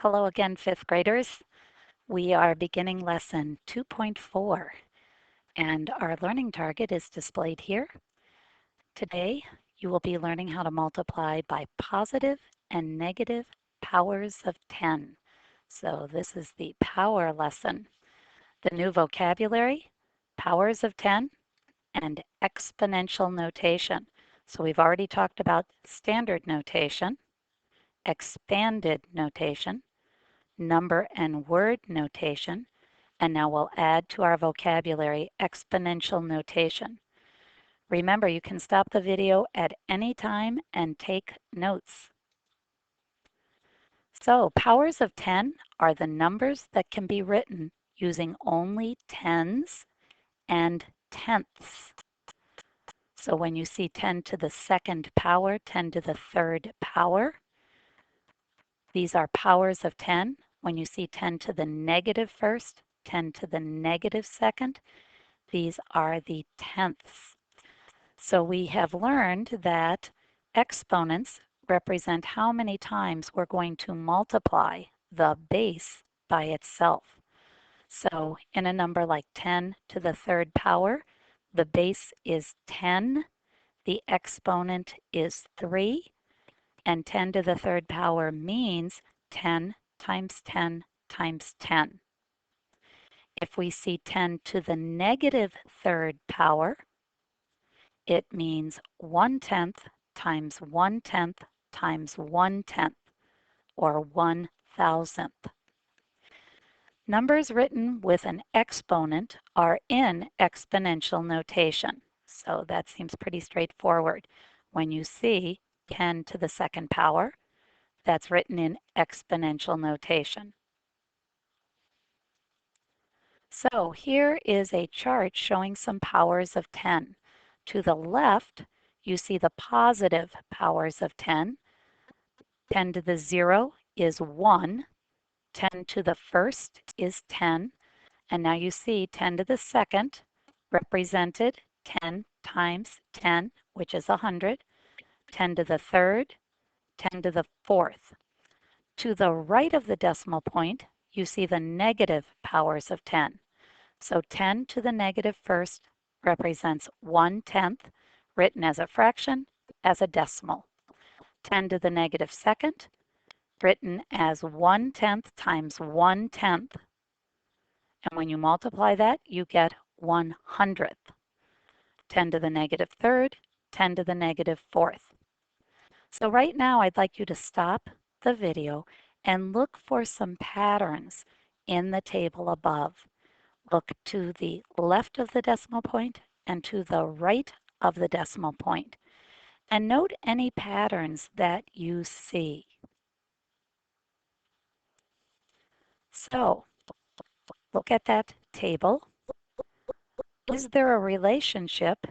Hello again, fifth graders. We are beginning lesson 2.4, and our learning target is displayed here. Today, you will be learning how to multiply by positive and negative powers of 10. So this is the power lesson. The new vocabulary, powers of 10, and exponential notation. So we've already talked about standard notation, expanded notation, number and word notation, and now we'll add to our vocabulary exponential notation. Remember, you can stop the video at any time and take notes. So powers of 10 are the numbers that can be written using only tens and tenths. So when you see 10 to the second power, 10 to the third power, these are powers of 10. When you see 10 to the negative first, 10 to the negative second, these are the tenths. So we have learned that exponents represent how many times we're going to multiply the base by itself. So in a number like 10 to the third power, the base is 10, the exponent is 3, and 10 to the third power means 10 times 10 times 10. If we see 10 to the negative third power, it means 1/10 times 1/10 times 1/10, or 1,000th. Numbers written with an exponent are in exponential notation. So that seems pretty straightforward. When you see 10 to the second power, that's written in exponential notation. So here is a chart showing some powers of 10. To the left, you see the positive powers of 10. 10 to the 0 is 1. 10 to the first is 10. And now you see 10 to the second represented 10 times 10, which is 100. 10 to the third, 10 to the fourth. To the right of the decimal point, you see the negative powers of 10. So 10 to the negative first represents 1/10, written as a fraction, as a decimal. 10 to the negative second, written as 1/10 times 1/10. And when you multiply that, you get 1/100th. 10 to the negative third, 10 to the negative fourth. So right now, I'd like you to stop the video and look for some patterns in the table above. Look to the left of the decimal point and to the right of the decimal point, and note any patterns that you see. So look at that table. Is there a relationship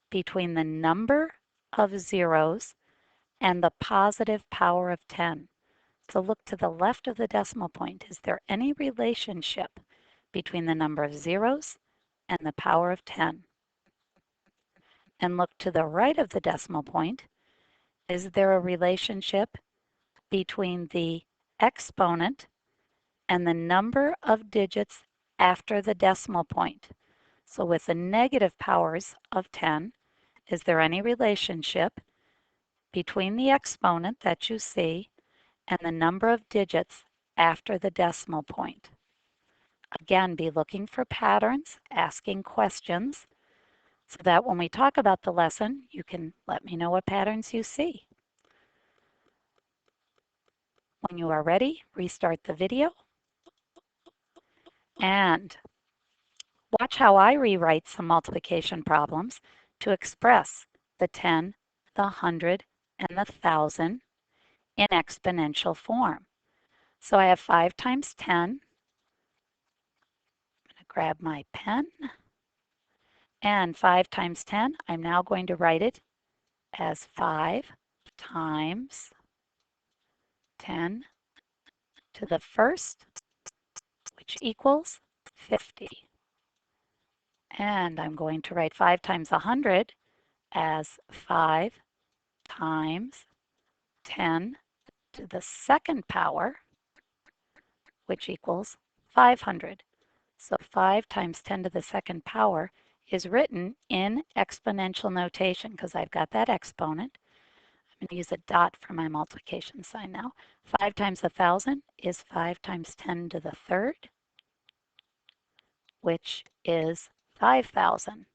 between the number of zeros and the positive power of 10? So look to the left of the decimal point. Is there any relationship between the number of zeros and the power of 10? And look to the right of the decimal point. Is there a relationship between the exponent and the number of digits after the decimal point? So with the negative powers of 10, is there any relationship between the exponent that you see and the number of digits after the decimal point? Again, be looking for patterns, asking questions, so that when we talk about the lesson, you can let me know what patterns you see. When you are ready, restart the video and watch how I rewrite some multiplication problems to express the 10, the 100, and the 1,000 in exponential form. So I have 5 times 10. I'm going to grab my pen. And 5 times 10, I'm now going to write it as 5 times 10 to the first, which equals 50. And I'm going to write 5 times 100 as 5 times 10 to the second power, which equals 500. So 5 times 10 to the second power is written in exponential notation because I've got that exponent. I'm going to use a dot for my multiplication sign now. 5 times 1,000 is 5 times 10 to the third, which is 5,000.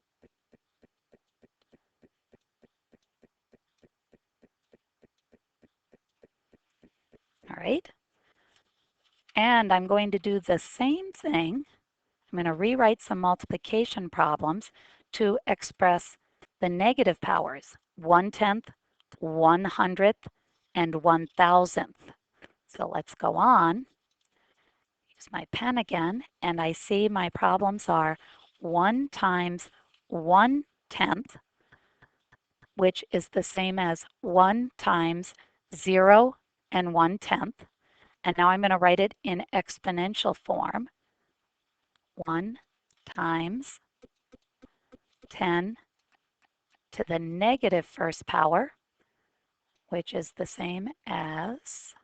All right. And I'm going to do the same thing. I'm going to rewrite some multiplication problems to express the negative powers, 1/10, 1/100th, and 1,000th. So let's go on. Use my pen again, and I see my problems are 1 times 1/10, which is the same as 1 times 0 and 1/10. And now I'm going to write it in exponential form. 1 times 10 to the negative first power, which is the same as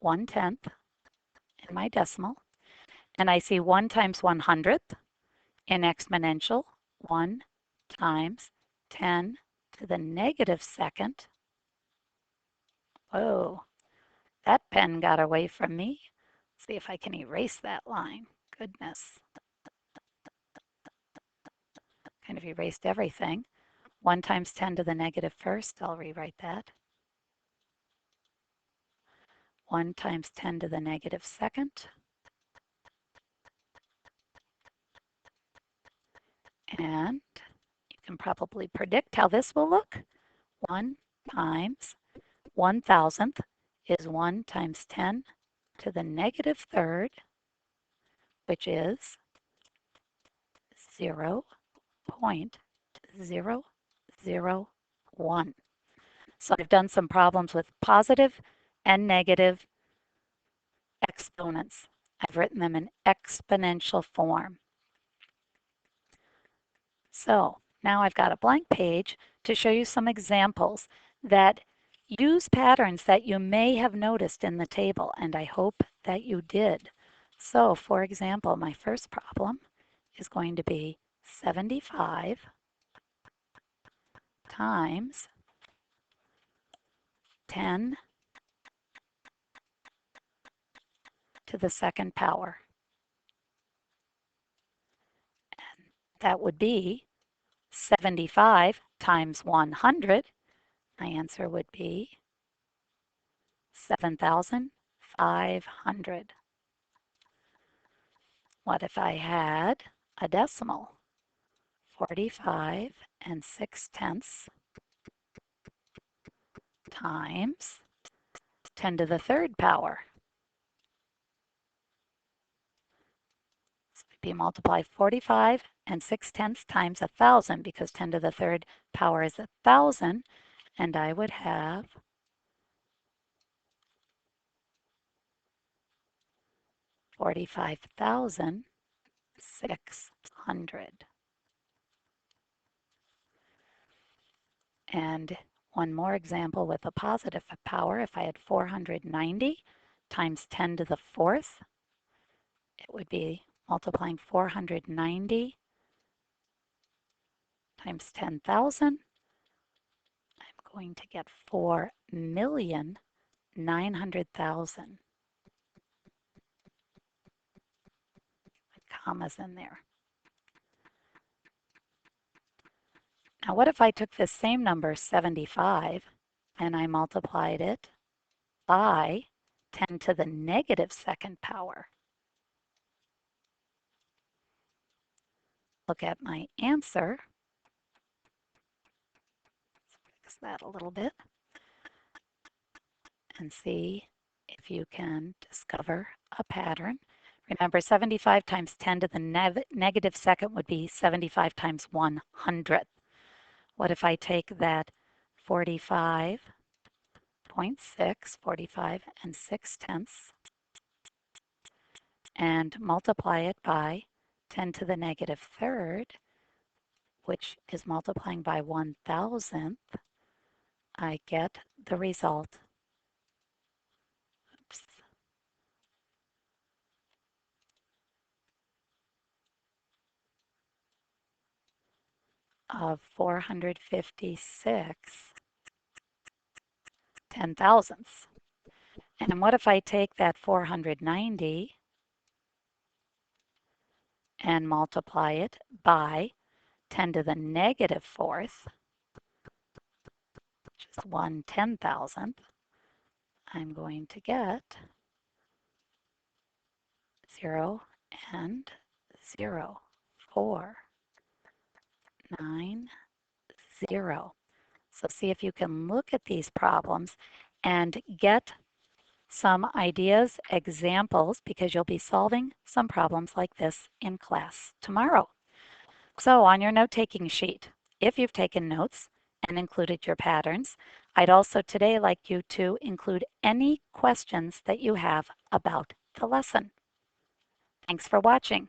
1/10 in my decimal. And I see 1 times 100th in exponential, 1 times 10 to the negative second. Whoa, that pen got away from me. See if I can erase that line. Goodness, kind of erased everything. 1 times 10 to the negative first, I'll rewrite that. 1 times 10 to the negative second. And you can probably predict how this will look. 1 times 1,000th is 1 times 10 to the negative third, which is 0.001. So I've done some problems with positive and negative exponents. I've written them in exponential form. So now I've got a blank page to show you some examples that use patterns that you may have noticed in the table, and I hope that you did. So for example, my first problem is going to be 75 times 10 to the second power. And that would be 75 times 100. My answer would be 7,500. What if I had a decimal? 45 and 6/10 times 10 to the third power. So it'd be multiply 45 and 6/10 times 1,000 because 10 to the third power is 1,000, and I would have 45,600. And one more example with a positive power. If I had 490 times 10 to the fourth, it would be multiplying 490 times 10,000. I'm going to get 4,900,000. Commas in there. Now what if I took this same number, 75, and I multiplied it by 10 to the negative second power? Look at my answer. Let's fix that a little bit and see if you can discover a pattern. Remember, 75 times 10 to the negative second would be 75 times 100th. What if I take that 45.6, 45 and 6/10, and multiply it by 10 to the negative third, which is multiplying by 1,000th, I get the result. Oops. of 456 10,000ths. And what if I take that 490 and multiply it by 10 to the negative fourth, which is 1/10,000th, I'm going to get 0 and 0, 4, 9, 0. So see if you can look at these problems and get some ideas, examples, because you'll be solving some problems like this in class tomorrow. So on your note-taking sheet, if you've taken notes and included your patterns, I'd also today like you to include any questions that you have about the lesson. Thanks for watching.